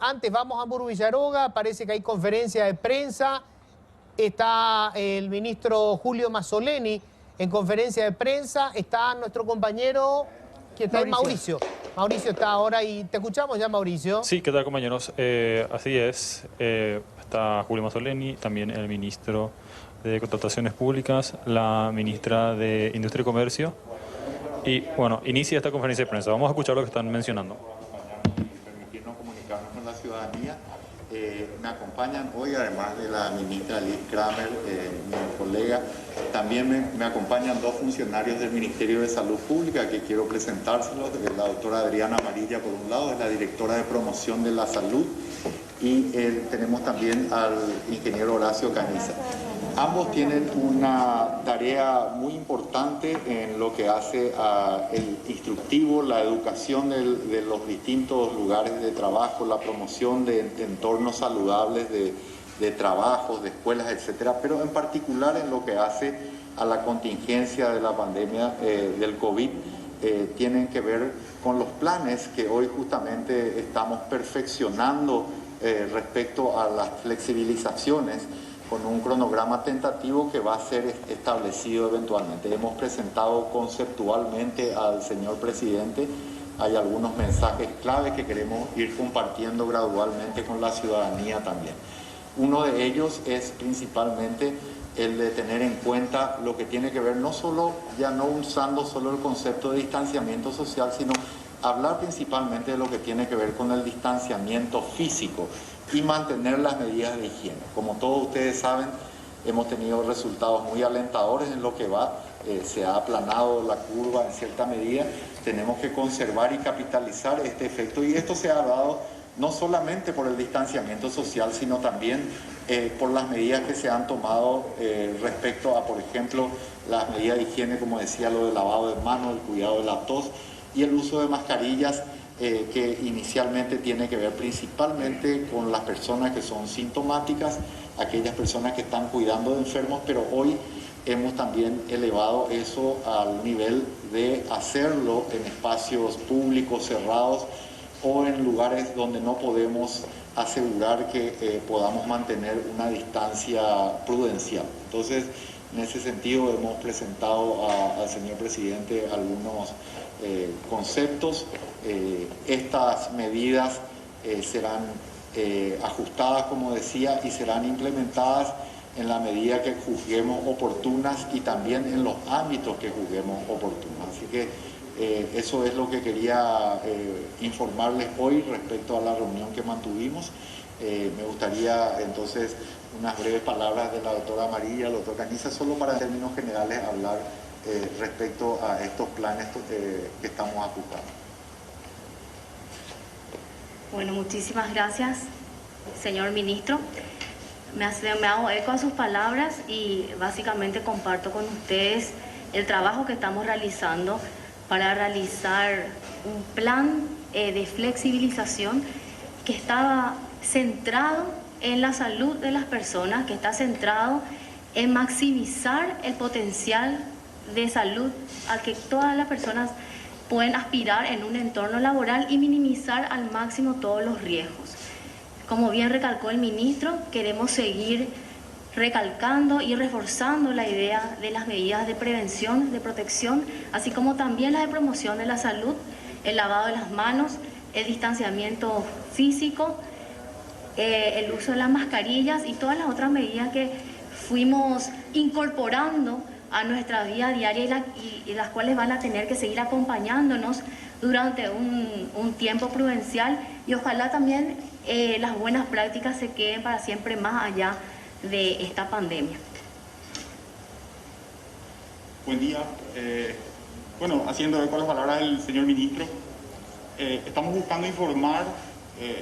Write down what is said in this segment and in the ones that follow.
Antes vamos a Hamburgo Villaroga, parece que hay conferencia de prensa. Está el ministro Julio Mazzoleni en conferencia de prensa. Está nuestro compañero, que está en Mauricio. Mauricio está ahora y te escuchamos ya, Mauricio. Sí, ¿qué tal, compañeros? Así es. Está Julio Mazzoleni, también el ministro de Contrataciones Públicas, la ministra de Industria y Comercio. Y bueno, inicia esta conferencia de prensa. Vamos a escuchar lo que están mencionando. Permitirnos comunicarnos con la ciudadanía. Me acompañan hoy, además de la ministra Liz Kramer, mi colega, también me acompañan dos funcionarios del Ministerio de Salud Pública que quiero presentárselos. La doctora Adriana Amarilla, por un lado, es la directora de promoción de la salud, y tenemos también al ingeniero Horacio Caniza. Ambos tienen una tarea muy importante en lo que hace el instructivo, la educación de los distintos lugares de trabajo, la promoción de entornos saludables de trabajos, de escuelas, etcétera, pero en particular en lo que hace a la contingencia de la pandemia del COVID, tienen que ver con los planes que hoy justamente estamos perfeccionando respecto a las flexibilizaciones, con un cronograma tentativo que va a ser establecido eventualmente. Hemos presentado conceptualmente al señor presidente, hay algunos mensajes claves que queremos ir compartiendo gradualmente con la ciudadanía también. Uno de ellos es principalmente el de tener en cuenta lo que tiene que ver no usando solo el concepto de distanciamiento social, sino hablar principalmente de lo que tiene que ver con el distanciamiento físico y mantener las medidas de higiene. Como todos ustedes saben, hemos tenido resultados muy alentadores en lo que va, se ha aplanado la curva en cierta medida. Tenemos que conservar y capitalizar este efecto, y esto se ha dado no solamente por el distanciamiento social, sino también por las medidas que se han tomado respecto a, por ejemplo, las medidas de higiene, como decía, lo del lavado de manos, el cuidado de la tos y el uso de mascarillas, que inicialmente tiene que ver principalmente con las personas que son sintomáticas, aquellas personas que están cuidando de enfermos, pero hoy hemos también elevado eso al nivel de hacerlo en espacios públicos cerrados o en lugares donde no podemos asegurar que podamos mantener una distancia prudencial. Entonces, en ese sentido hemos presentado al señor presidente algunos conceptos. Estas medidas serán ajustadas, como decía, y serán implementadas en la medida que juzguemos oportunas y también en los ámbitos que juzguemos oportunos. Así que eso es lo que quería informarles hoy respecto a la reunión que mantuvimos. Me gustaría entonces unas breves palabras de la doctora Amarilla, el doctor Caniza, solo para en términos generales hablar respecto a estos planes que estamos ajustando. Bueno, muchísimas gracias, señor ministro. Me hago eco a sus palabras y básicamente comparto con ustedes el trabajo que estamos realizando para realizar un plan de flexibilización que estaba centrado en la salud de las personas, que está centrado en maximizar el potencial de salud al que todas las personas pueden aspirar en un entorno laboral y minimizar al máximo todos los riesgos. Como bien recalcó el ministro, queremos seguir recalcando y reforzando la idea de las medidas de prevención, de protección, así como también la de promoción de la salud, el lavado de las manos, el distanciamiento físico, el uso de las mascarillas y todas las otras medidas que fuimos incorporando a nuestra vida diaria y las cuales van a tener que seguir acompañándonos durante un tiempo prudencial, y ojalá también las buenas prácticas se queden para siempre más allá de esta pandemia. Buen día. Bueno, haciendo eco a las palabras del señor ministro, estamos buscando informar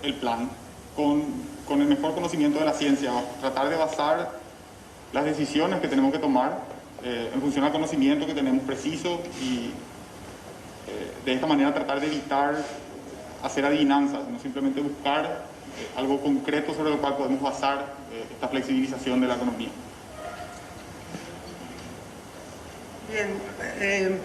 el plan con el mejor conocimiento de la ciencia, tratar de basar las decisiones que tenemos que tomar en función al conocimiento que tenemos preciso, y de esta manera tratar de evitar hacer adivinanzas, no simplemente buscar algo concreto sobre lo cual podemos basar esta flexibilización de la economía. Bien,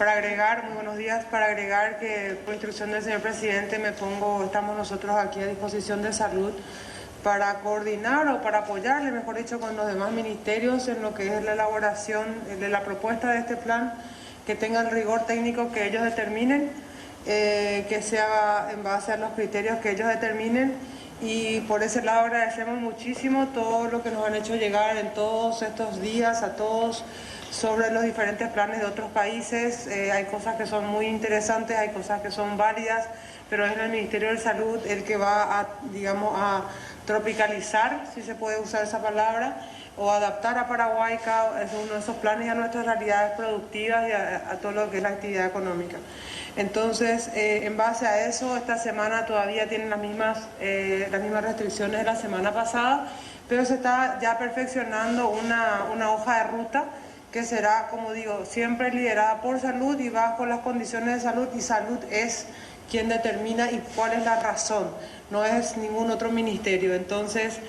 Muy buenos días, para agregar que por instrucción del señor presidente estamos nosotros aquí a disposición de salud para coordinar o para apoyarle, mejor dicho, con los demás ministerios en lo que es la elaboración de la propuesta de este plan, que tenga el rigor técnico que ellos determinen, que se haga en base a los criterios que ellos determinen. Y por ese lado agradecemos muchísimo todo lo que nos han hecho llegar en todos estos días a todos sobre los diferentes planes de otros países. Hay cosas que son muy interesantes, hay cosas que son válidas, pero es el Ministerio de Salud el que va a, digamos, a tropicalizar, si se puede usar esa palabra, o adaptar a Paraguay uno de esos planes a nuestras realidades productivas y a todo lo que es la actividad económica. Entonces, en base a eso, esta semana todavía tienen las mismas restricciones de la semana pasada, pero se está ya perfeccionando una hoja de ruta que será, como digo, siempre liderada por salud y bajo las condiciones de salud, y salud es quien determina y cuál es la razón, no es ningún otro ministerio. Entonces,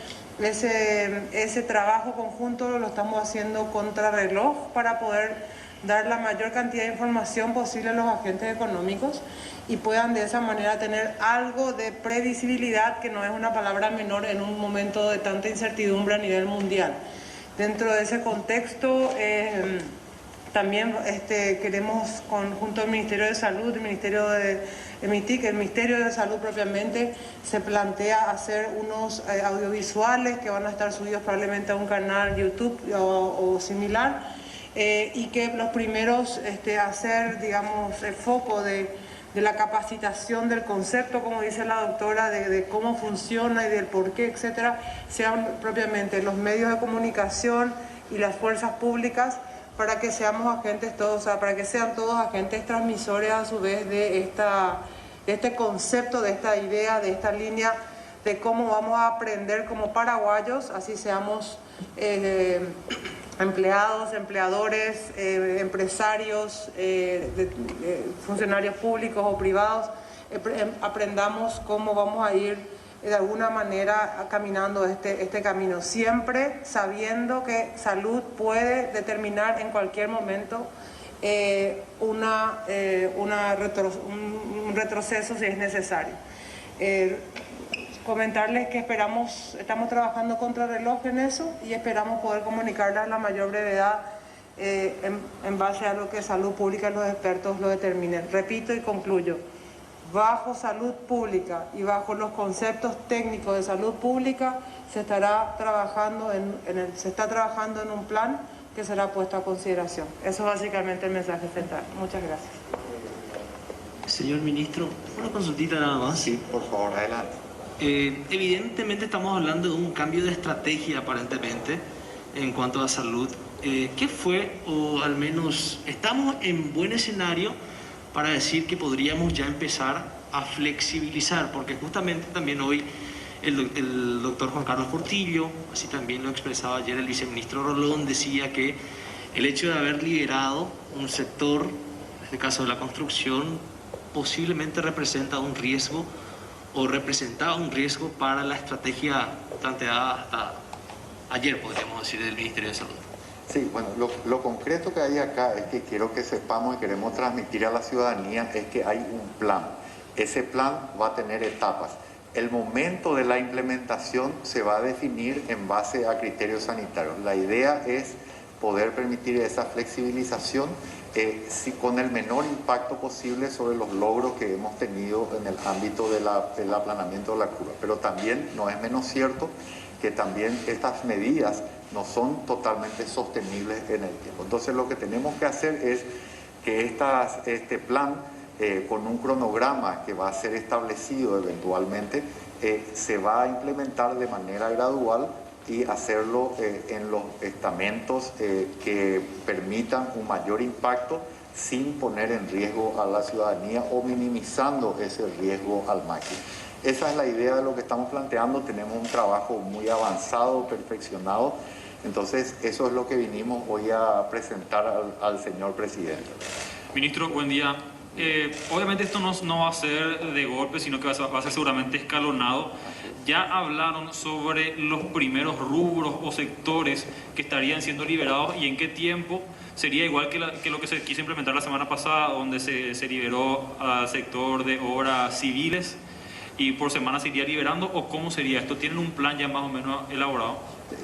ese trabajo conjunto lo estamos haciendo contrarreloj para poder dar la mayor cantidad de información posible a los agentes económicos y puedan de esa manera tener algo de previsibilidad, que no es una palabra menor en un momento de tanta incertidumbre a nivel mundial. Dentro de ese contexto, también queremos, junto al Ministerio de Salud, el Ministerio de Salud propiamente, se plantea hacer unos audiovisuales que van a estar subidos probablemente a un canal YouTube o similar, y que los primeros hacer, digamos, el foco de la capacitación del concepto, como dice la doctora, de cómo funciona y del por qué, etcétera, sean propiamente los medios de comunicación y las fuerzas públicas, para que seamos agentes todos, o sea, para que sean todos agentes transmisores a su vez de este concepto, de esta idea, de esta línea, de cómo vamos a aprender como paraguayos, así seamos empleados, empleadores, empresarios, funcionarios públicos o privados, aprendamos cómo vamos a ir de alguna manera caminando este camino, siempre sabiendo que salud puede determinar en cualquier momento un retroceso si es necesario. Comentarles que estamos trabajando contrarreloj en eso y esperamos poder comunicarles a la mayor brevedad en base a lo que Salud Pública y los expertos lo determinen. Repito y concluyo, bajo salud pública y bajo los conceptos técnicos de salud pública se está trabajando en un plan que será puesto a consideración. Eso es básicamente el mensaje central. Muchas gracias. Señor ministro, una consultita nada más. Sí, por favor, adelante. Evidentemente estamos hablando de un cambio de estrategia aparentemente en cuanto a salud. ¿Qué fue, o al menos estamos en buen escenario para decir que podríamos ya empezar a flexibilizar? Porque justamente también hoy el doctor Juan Carlos Portillo, así también lo expresaba ayer el viceministro Rolón, decía que el hecho de haber liderado un sector, en este caso de la construcción, posiblemente representa un riesgo o representaba un riesgo para la estrategia planteada hasta ayer, podríamos decir, del Ministerio de Salud. Sí, bueno, lo concreto que hay acá es que quiero que sepamos y queremos transmitir a la ciudadanía es que hay un plan. Ese plan va a tener etapas. El momento de la implementación se va a definir en base a criterios sanitarios. La idea es poder permitir esa flexibilización con el menor impacto posible sobre los logros que hemos tenido en el ámbito del aplanamiento de la curva. Pero también no es menos cierto que también estas medidas no son totalmente sostenibles en el tiempo. Entonces lo que tenemos que hacer es que este plan, con un cronograma que va a ser establecido eventualmente, se va a implementar de manera gradual y hacerlo en los estamentos que permitan un mayor impacto sin poner en riesgo a la ciudadanía o minimizando ese riesgo al máximo. Esa es la idea de lo que estamos planteando. Tenemos un trabajo muy avanzado, perfeccionado. Entonces, eso es lo que vinimos hoy a presentar al señor presidente. Ministro, buen día. Obviamente esto no va a ser de golpe, sino que va a ser seguramente escalonado. Ya hablaron sobre los primeros rubros o sectores que estarían siendo liberados y en qué tiempo. sería igual que lo que se quiso implementar la semana pasada, donde se liberó al sector de obras civiles y por semana se iría liberando, o cómo sería esto? ¿Tienen un plan ya más o menos elaborado?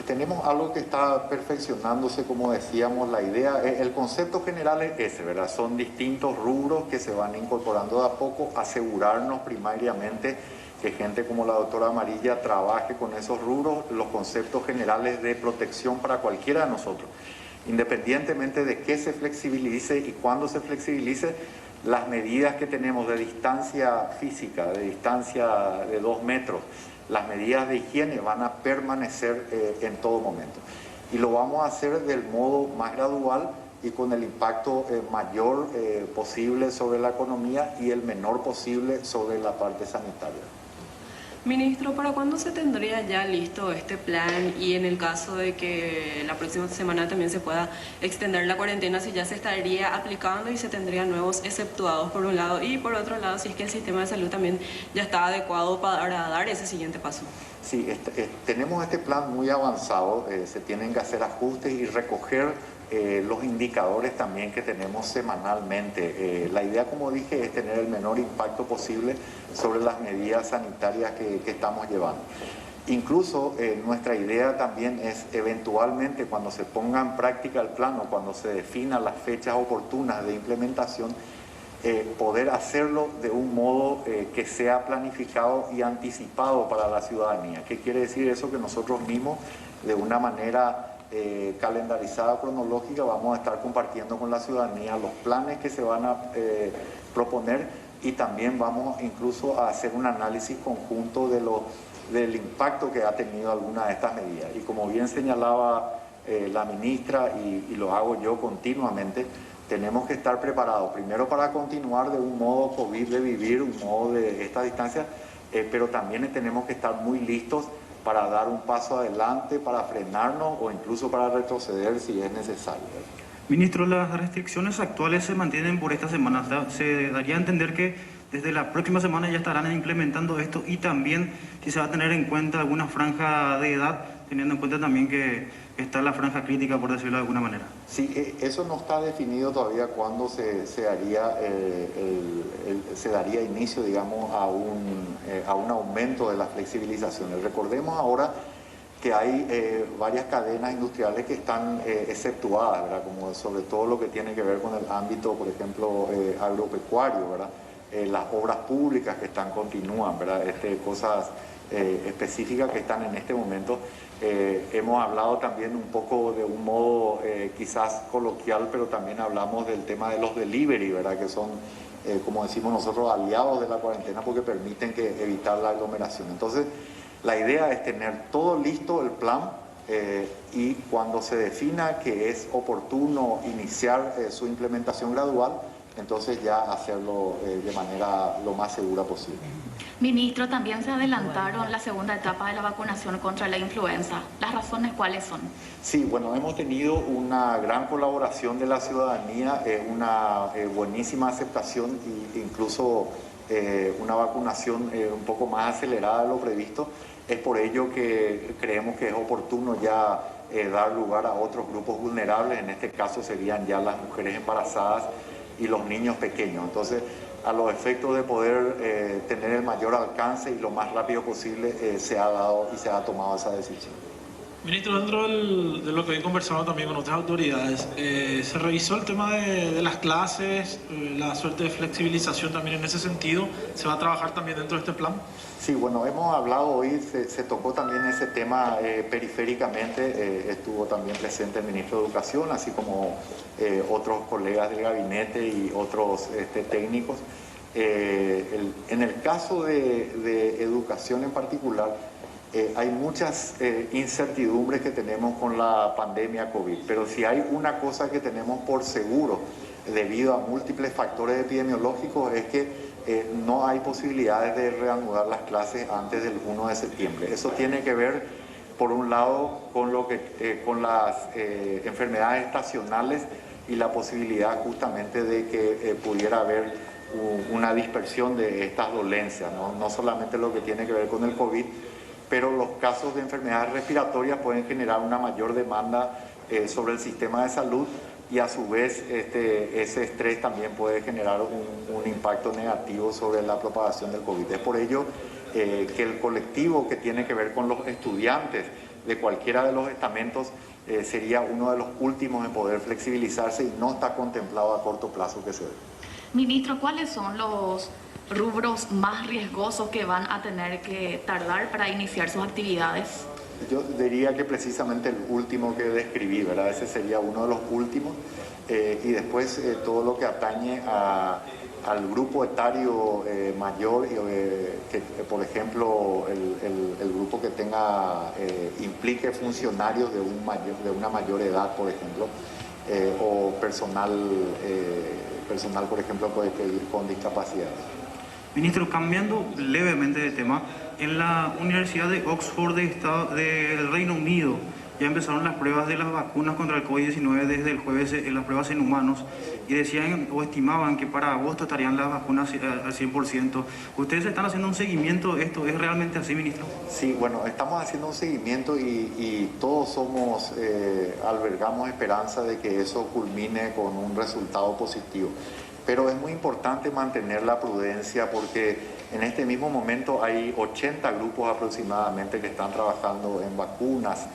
Tenemos algo que está perfeccionándose, como decíamos. La idea, el concepto general es ese, ¿verdad? Son distintos rubros que se van incorporando de a poco, asegurarnos primariamente que gente como la doctora Amarilla trabaje con esos rubros, los conceptos generales de protección para cualquiera de nosotros, independientemente de qué se flexibilice y cuándo se flexibilice. Las medidas que tenemos de distancia física, de distancia de 2 metros, las medidas de higiene van a permanecer en todo momento. Y lo vamos a hacer del modo más gradual y con el impacto mayor posible sobre la economía y el menor posible sobre la parte sanitaria. Ministro, ¿para cuándo se tendría ya listo este plan? Y en el caso de que la próxima semana también se pueda extender la cuarentena, si ya se estaría aplicando y se tendrían nuevos exceptuados por un lado, y por otro lado, si es que el sistema de salud también ya está adecuado para dar ese siguiente paso. Sí, tenemos este plan muy avanzado, se tienen que hacer ajustes y recoger los indicadores también que tenemos semanalmente. La idea, como dije, es tener el menor impacto posible sobre las medidas sanitarias que estamos llevando. Incluso nuestra idea también es eventualmente, cuando se ponga en práctica el plan o cuando se definan las fechas oportunas de implementación, poder hacerlo de un modo que sea planificado y anticipado para la ciudadanía. ¿Qué quiere decir eso? Que nosotros mismos, de una manera calendarizada, cronológica, vamos a estar compartiendo con la ciudadanía los planes que se van a proponer, y también vamos incluso a hacer un análisis conjunto del impacto que ha tenido alguna de estas medidas. Y como bien señalaba la ministra, y lo hago yo continuamente, tenemos que estar preparados primero para continuar de un modo COVID de vivir, un modo de esta distancia, pero también tenemos que estar muy listos para dar un paso adelante, para frenarnos o incluso para retroceder si es necesario. Ministro, las restricciones actuales se mantienen por esta semana. Se daría a entender que desde la próxima semana ya estarán implementando esto, y también si se va a tener en cuenta alguna franja de edad, teniendo en cuenta también que está la franja crítica, por decirlo de alguna manera. Sí, eso no está definido todavía cuándo se daría inicio, digamos, a un aumento de las flexibilizaciones. Recordemos ahora que hay varias cadenas industriales que están exceptuadas, ¿verdad? Como sobre todo lo que tiene que ver con el ámbito, por ejemplo, agropecuario, ¿verdad? Las obras públicas que continúan, ¿verdad? Cosas específicas que están en este momento. Hemos hablado también un poco de un modo quizás coloquial, pero también hablamos del tema de los delivery, ¿verdad? Que son, como decimos nosotros, aliados de la cuarentena porque permiten evitar la aglomeración. Entonces, la idea es tener todo listo el plan, y cuando se defina que es oportuno iniciar su implementación gradual, entonces ya hacerlo de manera lo más segura posible. Ministro, también se adelantaron la segunda etapa de la vacunación contra la influenza. ¿Las razones cuáles son? Sí, bueno, hemos tenido una gran colaboración de la ciudadanía, una buenísima aceptación e incluso una vacunación un poco más acelerada de lo previsto. Es por ello que creemos que es oportuno ya dar lugar a otros grupos vulnerables. En este caso serían ya las mujeres embarazadas y los niños pequeños. Entonces, a los efectos de poder tener el mayor alcance y lo más rápido posible, se ha dado y se ha tomado esa decisión. Ministro, dentro de lo que he conversado también con otras autoridades, ¿se revisó el tema de las clases, la suerte de flexibilización también en ese sentido? ¿Se va a trabajar también dentro de este plan? Sí, bueno, hemos hablado hoy, se tocó también ese tema periféricamente, estuvo también presente el ministro de Educación, así como otros colegas del gabinete y otros técnicos. En el caso de educación en particular, hay muchas incertidumbres que tenemos con la pandemia COVID, pero si hay una cosa que tenemos por seguro, debido a múltiples factores epidemiológicos, es que no hay posibilidades de reanudar las clases antes del 1 de septiembre. Eso tiene que ver, por un lado, con las enfermedades estacionales y la posibilidad justamente de que pudiera haber una dispersión de estas dolencias, no solamente lo que tiene que ver con el COVID, pero los casos de enfermedades respiratorias pueden generar una mayor demanda sobre el sistema de salud, y a su vez ese estrés también puede generar un impacto negativo sobre la propagación del COVID. Es por ello que el colectivo que tiene que ver con los estudiantes de cualquiera de los estamentos sería uno de los últimos en poder flexibilizarse y no está contemplado a corto plazo que se dé. Ministro, ¿cuáles son los rubros más riesgosos que van a tener que tardar para iniciar sus actividades? Yo diría que precisamente el último que describí, ¿verdad? Ese sería uno de los últimos. Y después todo lo que atañe al grupo etario mayor, que por ejemplo el grupo que tenga implique funcionarios de una mayor edad, por ejemplo, o personal, por ejemplo, con discapacidad. Ministro, cambiando levemente de tema, en la Universidad de Oxford del Reino Unido ya empezaron las pruebas de las vacunas contra el COVID-19 desde el jueves, las pruebas en humanos, y decían o estimaban que para agosto estarían las vacunas al 100%. ¿Ustedes están haciendo un seguimiento de esto? ¿Es realmente así, ministro? Sí, bueno, estamos haciendo un seguimiento y todos albergamos esperanza de que eso culmine con un resultado positivo. Pero es muy importante mantener la prudencia porque en este mismo momento hay 80 grupos aproximadamente que están trabajando en vacunas.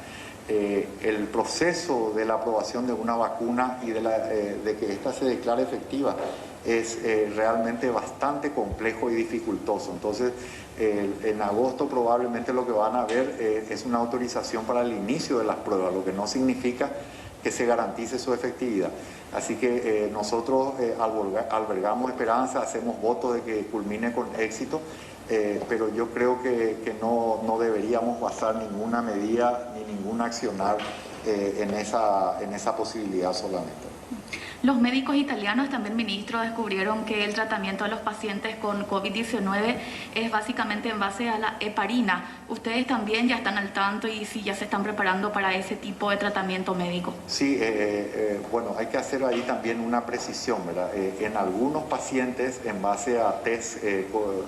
El proceso de la aprobación de una vacuna y de que ésta se declare efectiva es realmente bastante complejo y dificultoso. Entonces, en agosto probablemente lo que van a ver es una autorización para el inicio de las pruebas, lo que no significa que se garantice su efectividad. Así que nosotros albergamos esperanza, hacemos votos de que culmine con éxito, pero yo creo que no deberíamos basar ninguna medida ni ningún accionar en esa posibilidad solamente. Los médicos italianos también, ministro, descubrieron que el tratamiento de los pacientes con COVID-19 es básicamente en base a la heparina. ¿Ustedes también ya están al tanto y si ya se están preparando para ese tipo de tratamiento médico? Sí, bueno, hay que hacer ahí también una precisión, ¿verdad? En algunos pacientes, en base a test,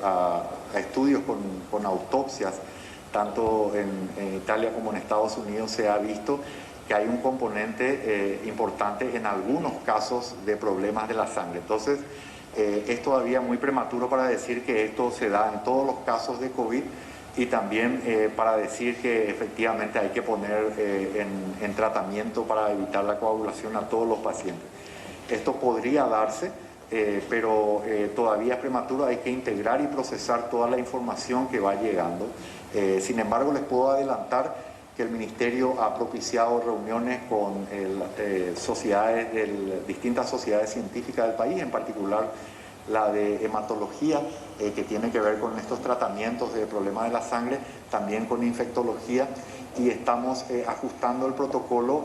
a estudios con autopsias, tanto en Italia como en Estados Unidos, se ha visto que hay un componente importante en algunos casos de problemas de la sangre. Entonces, es todavía muy prematuro para decir que esto se da en todos los casos de COVID y también para decir que efectivamente hay que poner en tratamiento para evitar la coagulación a todos los pacientes. Esto podría darse, pero todavía es prematuro, hay que integrar y procesar toda la información que va llegando. Sin embargo, les puedo adelantar que el Ministerio ha propiciado reuniones con distintas sociedades científicas del país, en particular la de hematología, que tiene que ver con estos tratamientos de problemas de la sangre, también con infectología, y estamos ajustando el protocolo,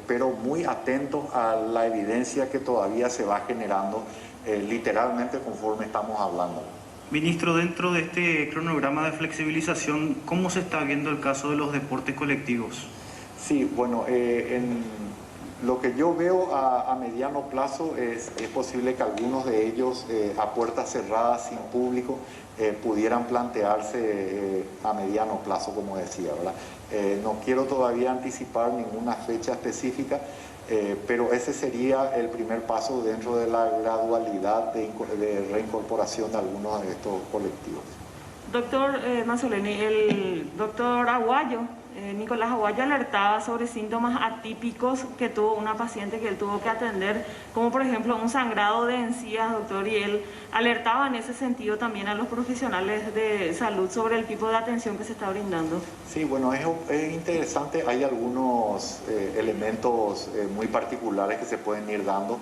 pero muy atentos a la evidencia que todavía se va generando literalmente conforme estamos hablando. Ministro, dentro de este cronograma de flexibilización, ¿cómo se está viendo el caso de los deportes colectivos? Sí, bueno, lo que yo veo a mediano plazo es posible que algunos de ellos a puertas cerradas, sin público, pudieran plantearse a mediano plazo, como decía, ¿verdad? No quiero todavía anticipar ninguna fecha específica, pero ese sería el primer paso dentro de la gradualidad de reincorporación de algunos de estos colectivos. Doctor Masoleni, el doctor Aguayo, Nicolás Aguayo, alertaba sobre síntomas atípicos que tuvo una paciente que él tuvo que atender, como por ejemplo un sangrado de encías, doctor, y él alertaba en ese sentido también a los profesionales de salud sobre el tipo de atención que se está brindando. Sí, bueno, es interesante, hay algunos elementos muy particulares que se pueden ir dando.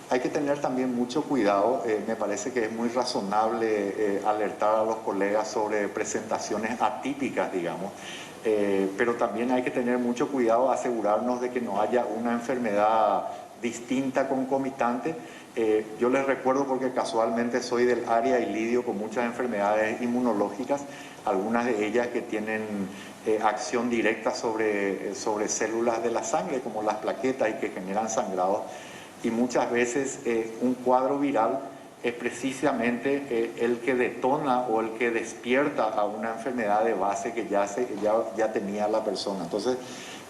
Hay que tener también mucho cuidado, me parece que es muy razonable alertar a los colegas sobre presentaciones atípicas, digamos, pero también hay que tener mucho cuidado, asegurarnos de que no haya una enfermedad distinta concomitante. Yo les recuerdo, porque casualmente soy del área y lidio con muchas enfermedades inmunológicas, algunas de ellas que tienen acción directa sobre células de la sangre, como las plaquetas, y que generan sangrado. Y muchas veces un cuadro viral es precisamente el que detona o el que despierta a una enfermedad de base que ya tenía la persona. Entonces,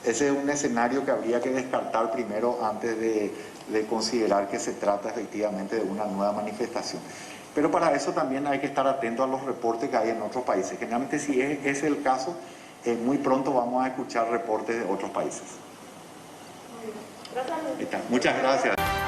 ese es un escenario que habría que descartar primero antes de de considerar que se trata efectivamente de una nueva manifestación. Pero para eso también hay que estar atento a los reportes que hay en otros países. Generalmente, si es el caso, muy pronto vamos a escuchar reportes de otros países. Gracias. Muchas gracias.